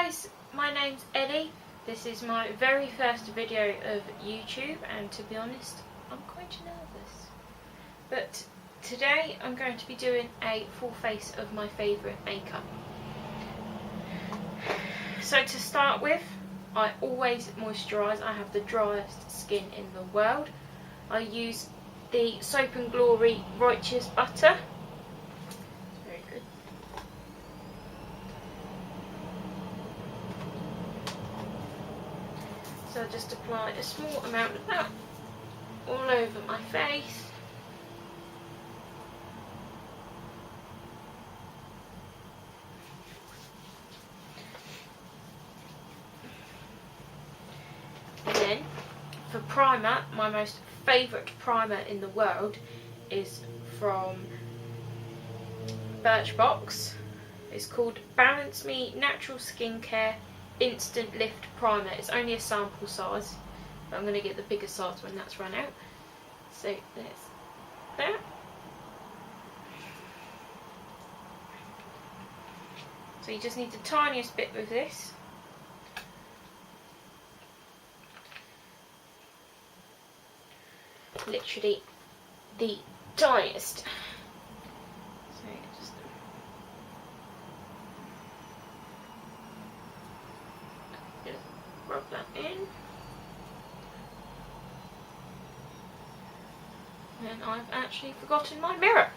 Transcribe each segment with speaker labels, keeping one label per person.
Speaker 1: guys, my name's Ellie. This is my very first video of YouTube, and to be honest, I'm quite nervous. But today I'm going to be doing a full face of my favourite makeup. So to start with, I always moisturise. I have the driest skin in the world. I use the Soap and Glory Righteous Butter. Very good. So I just apply a small amount of that all over my face. And then for primer, my most favourite primer in the world is from Birchbox. It's called Balance Me Natural Skincare Instant Lift Primer. It's only a sample size, but I'm going to get the bigger size when that's run out. So there's that. So you just need the tiniest bit with this. Literally the tiniest. So just rub that in. And I've actually forgotten my mirror.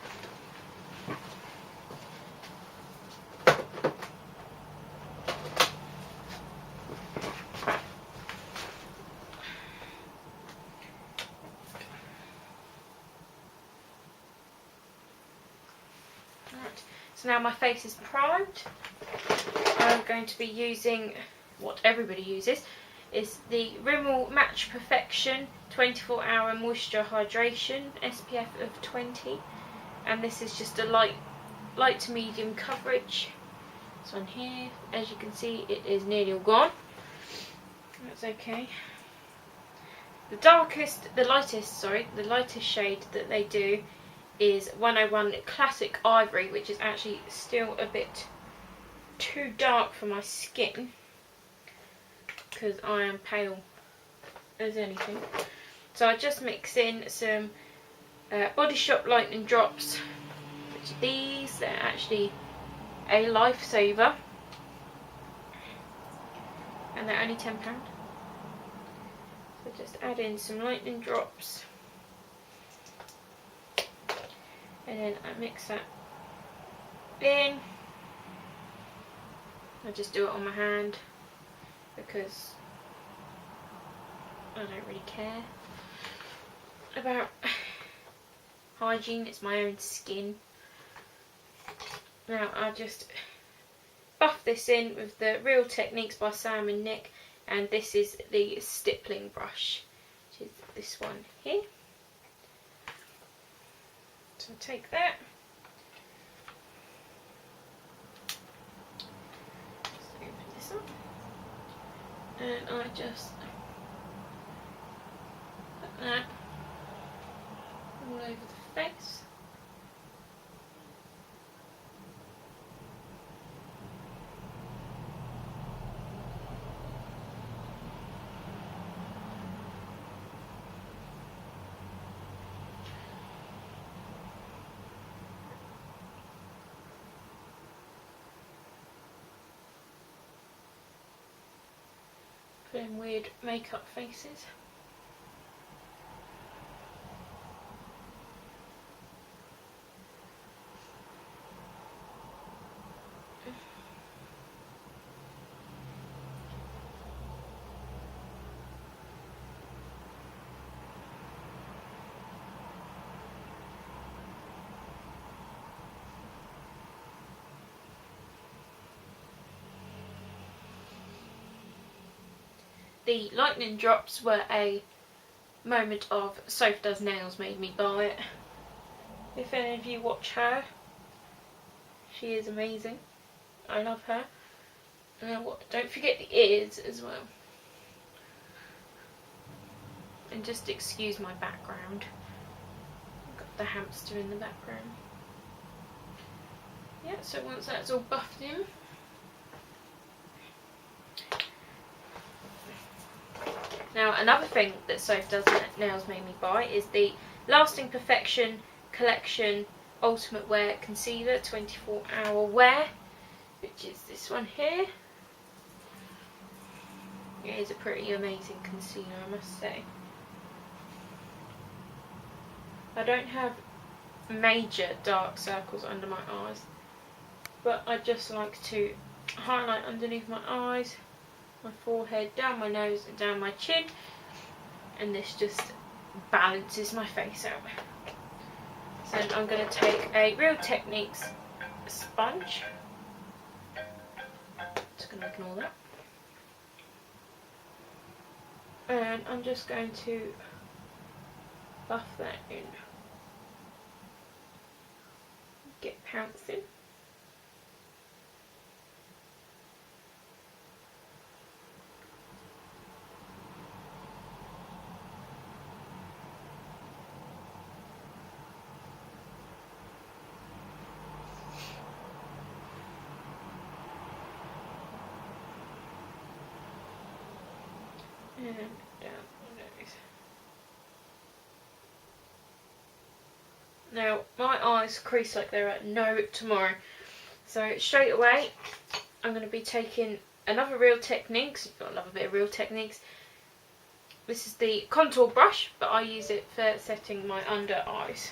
Speaker 1: So now my face is primed. I'm going to be using what everybody uses, is the Rimmel Match Perfection 24-hour moisture hydration SPF of 20, and this is just a light to medium coverage. This one here, as you can see, it is nearly all gone. That's okay. The lightest shade that they do is 101 Classic Ivory, which is actually still a bit too dark for my skin because I am pale as anything. So I just mix in some Body Shop Lightning Drops, which are these. They're actually a lifesaver, and they're only £10. So just add in some lightning drops. And then I mix that in. I just do it on my hand because I don't really care about hygiene, it's my own skin. Now I just buff this in with the Real Techniques by Sam and Nick, and this is the stippling brush, which is this one here. So take that, just open this up, and I just put that all over the face. Putting weird makeup faces. The lightning drops were a moment of Soph Does Nails made me buy it. If any of you watch her, she is amazing. I love her. And don't forget the ears as well. And just excuse my background. I've got the hamster in the background. Yeah, so once that's all buffed in, another thing that Soph Does Nails made me buy is the Lasting Perfection Collection Ultimate Wear Concealer 24 Hour Wear, which is this one here. It is a pretty amazing concealer, I must say. I don't have major dark circles under my eyes, but I just like to highlight underneath my eyes, my forehead, down my nose and down my chin, and this just balances my face out. So I'm going to take a Real Techniques sponge, just going to ignore that, and I'm just going to buff that in, get pouncing. And down the nose. Now, my eyes crease like they're at no tomorrow. So straight away, I'm going to be taking another Real Techniques. I love a bit of Real Techniques. This is the contour brush, but I use it for setting my under eyes.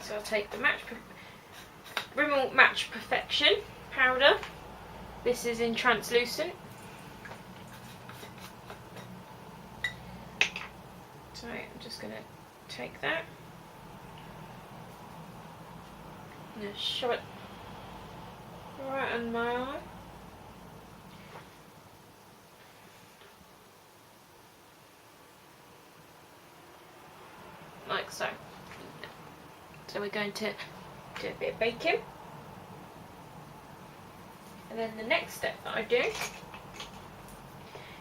Speaker 1: So I'll take the Rimmel Match Perfection powder. This is in translucent. So I'm just going to take that and just shove it right under my eye. Like so. So we're going to do a bit of baking. And then the next step that I do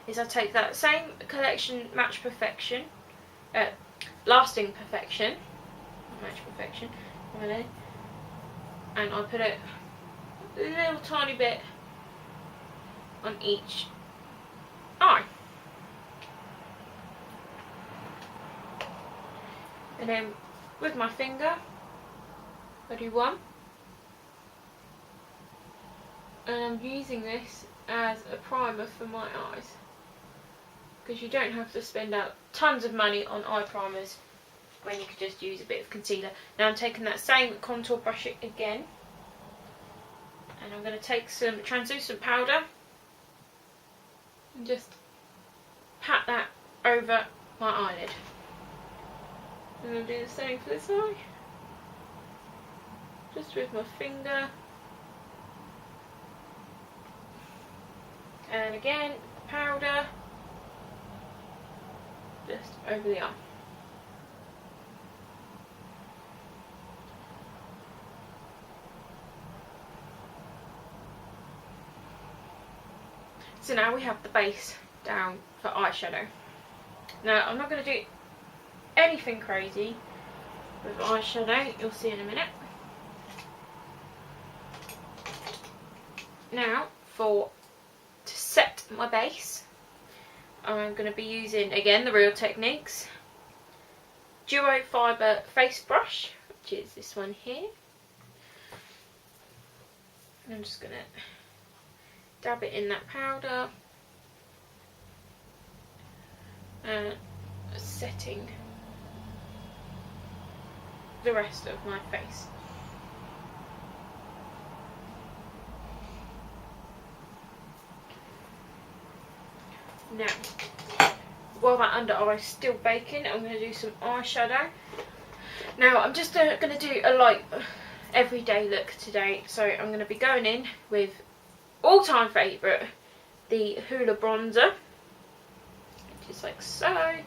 Speaker 1: is I take that same Collection Match Perfection, Lasting Perfection, Match Perfection, and I put it a little tiny bit on each eye. And then with my finger, I do one. And I'm using this as a primer for my eyes, because you don't have to spend out tons of money on eye primers when you could just use a bit of concealer. Now I'm taking that same contour brush again, and I'm going to take some translucent powder and just pat that over my eyelid. And I'll do the same for this eye, just with my finger. And again, powder just over the eye. So now we have the base down for eyeshadow. Now I'm not going to do anything crazy with eyeshadow, you'll see in a minute. Now to set my base, I'm going to be using again the Real Techniques Duo Fibre Face Brush, which is this one here. And I'm just going to dab it in that powder and setting the rest of my face. Now, while my under eye is still baking, I'm going to do some eyeshadow. Now, I'm just going to do a light everyday look today, so I'm going to be going in with all-time favourite, the Hoola bronzer, which is like so. I'm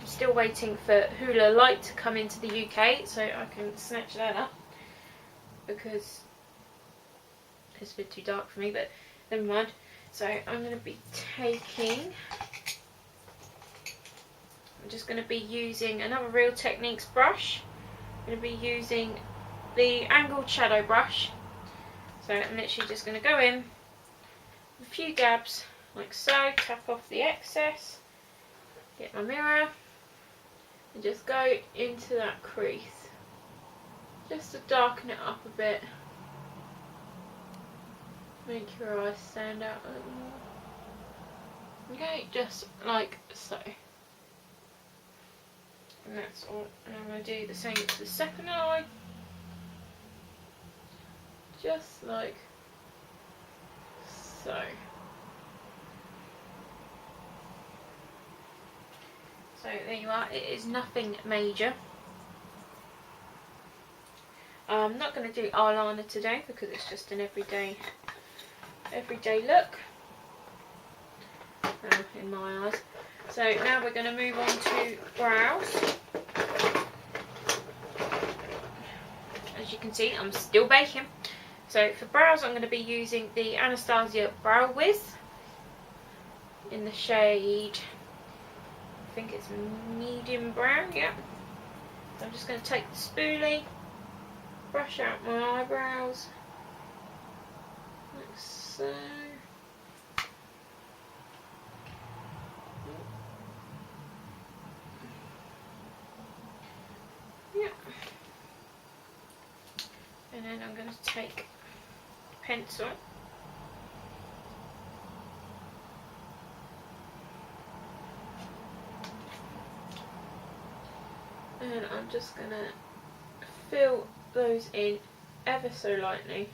Speaker 1: still waiting for Hoola Light to come into the UK so I can snatch that up, because it's a bit too dark for me, but never mind. So I'm going to be taking, I'm just going to be using another Real Techniques brush. I'm going to be using the angled shadow brush. So I'm literally just going to go in with a few dabs like so, tap off the excess, get my mirror, and just go into that crease, just to darken it up a bit, make your eyes stand out a little more. Okay, just like so. And that's all. And I'm going to do the same to the second eye, just like so. So there you are, it is nothing major. I'm not going to do eyeliner today because it's just an everyday look in my eyes. So now we're going to move on to brows. As you can see, I'm still baking. So for brows I'm going to be using the Anastasia Brow Wiz in the shade, I think it's medium brown, yeah. So I'm just going to take the spoolie, brush out my eyebrows, like so. Yeah. And then I'm going to take a pencil. And I'm just going to fill those in ever so lightly.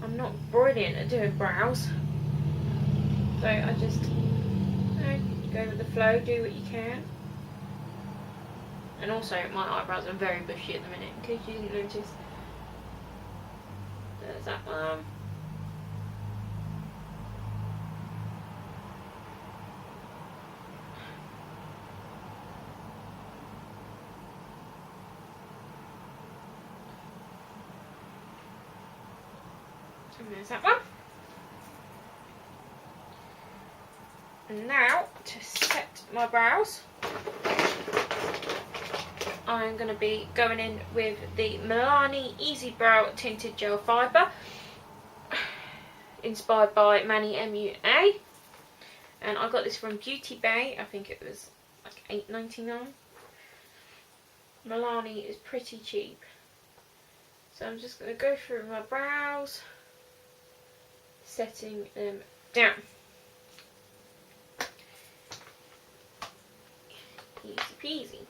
Speaker 1: I'm not brilliant at doing brows, so I just go with the flow, do what you can. And also my eyebrows are very bushy at the minute, in case you didn't notice. There's that one. And there's that one. And now, to set my brows, I'm going to be going in with the Milani Easy Brow Tinted Gel Fibre, inspired by Manny MUA. And I got this from Beauty Bay, I think it was like $8.99. Milani is pretty cheap. So I'm just going to go through my brows, setting them down. Easy peasy.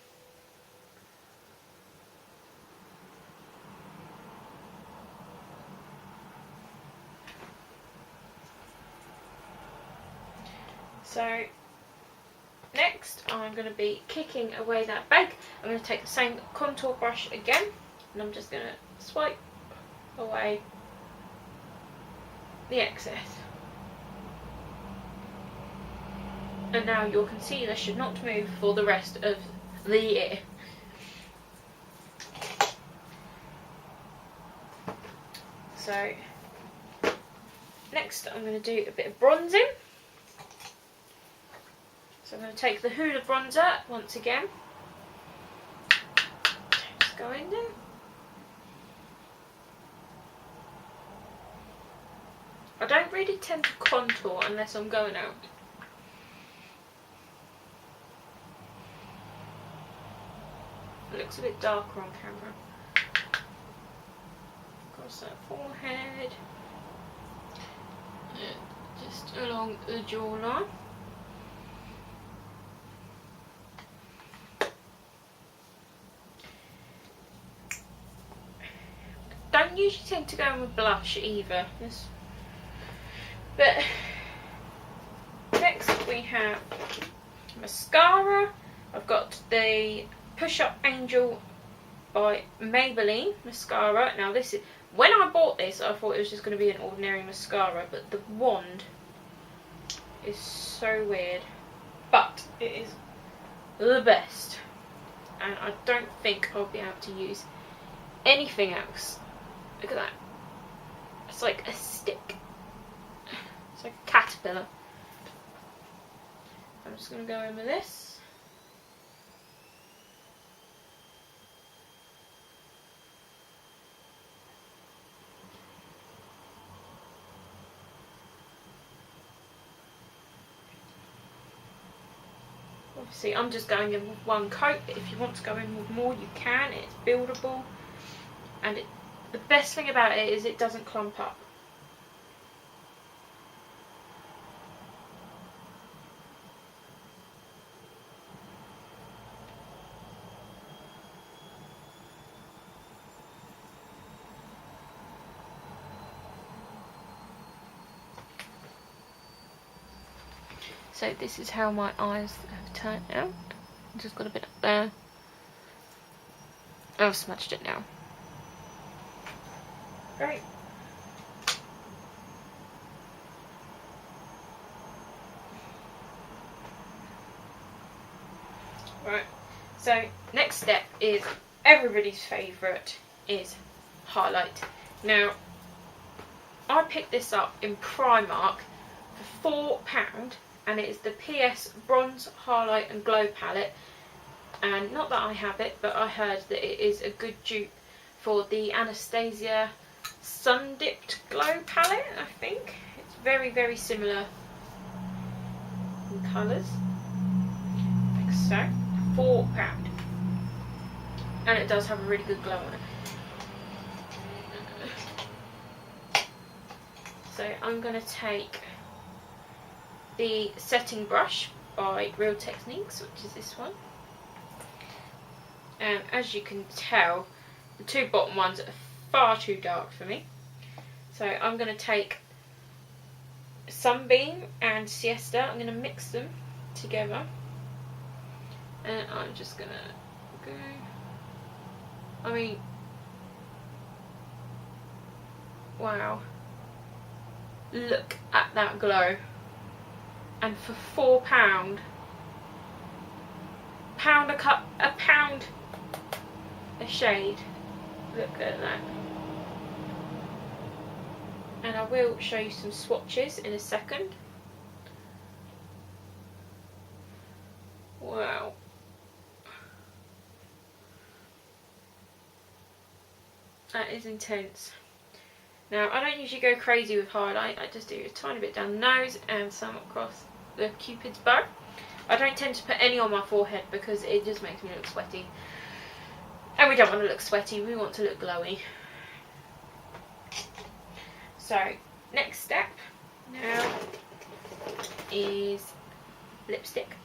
Speaker 1: So next I'm going to be kicking away that bag. I'm going to take the same contour brush again, and I'm just going to swipe away the excess. And now your concealer should not move for the rest of the year. So next I'm going to do a bit of bronzing. So I'm going to take the Hoola bronzer once again. Just go in there. I don't really tend to contour unless I'm going out. It looks a bit darker on camera. Across that forehead. And just along the jawline. Don't usually tend to go in with blush either. But next we have mascara. I've got the Push Up Angel by Maybelline mascara. Now this is, when I bought this I thought it was just going to be an ordinary mascara, but the wand is so weird. But it is the best. And I don't think I'll be able to use anything else. Look at that. It's like a stick. It's like a caterpillar. I'm just going to go in with this. Obviously I'm just going in with one coat, but if you want to go in with more you can. It's buildable, and the best thing about it is it doesn't clump up. So this is how my eyes have turned out. Just got a bit up there. I've smudged it now. Great. Right. So next step is everybody's favourite is highlight. Now I picked this up in Primark for £4. And it is the PS Bronze Highlight and Glow palette, and not that I have it, but I heard that it is a good dupe for the Anastasia Sun Dipped Glow palette. I think it's very, very similar in colours, like so. £4, and it does have a really good glow on it. So I'm going to take the setting brush by Real Techniques, which is this one, and as you can tell the two bottom ones are far too dark for me, so I'm going to take Sunbeam and Siesta, I'm going to mix them together, and I'm just going to go, I mean, wow, look at that glow. And for £4, a pound a shade. Look at that. And I will show you some swatches in a second. Wow. That is intense. Now, I don't usually go crazy with highlight, I just do a tiny bit down the nose and some across the Cupid's bow. I don't tend to put any on my forehead because it just makes me look sweaty. And we don't want to look sweaty, we want to look glowy. So, next step now is lipstick.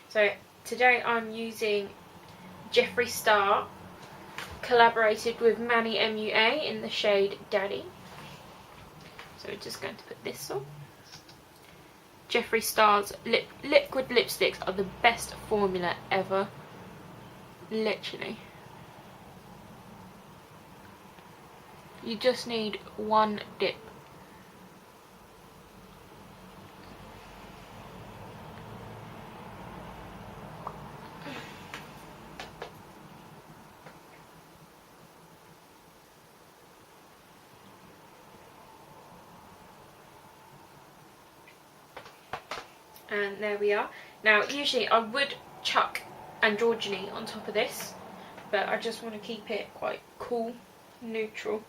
Speaker 1: So, today I'm using Jeffree Star, collaborated with Manny MUA in the shade Daddy. So we're just going to put this on. Jeffree Star's liquid lipsticks are the best formula ever. Literally. You just need one dip. And there we are. Now usually I would chuck androgyny on top of this, but I just want to keep it quite cool, neutral.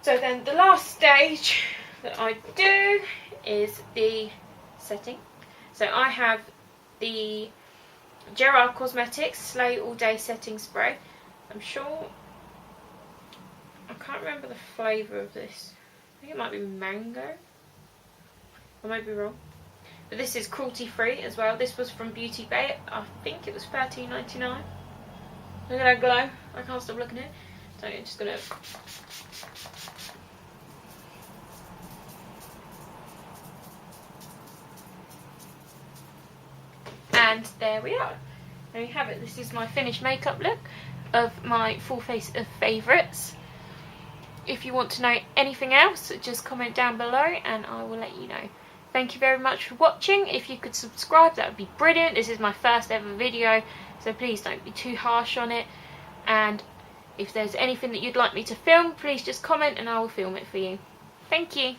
Speaker 1: So then the last stage that I do is the setting. So I have the Gerard Cosmetics Slay All Day Setting Spray. I'm sure, I can't remember the flavour of this. I think it might be mango. I might be wrong. But this is cruelty free as well. This was from Beauty Bay. I think it was $13.99. Look at that glow. I can't stop looking at it. So I'm just going to... And there we are. There you have it. This is my finished makeup look of my full face of favourites. If you want to know anything else, just comment down below and I will let you know. Thank you very much for watching. If you could subscribe, that would be brilliant. This is my first ever video, so please don't be too harsh on it. And if there's anything that you'd like me to film, please just comment and I will film it for you. Thank you.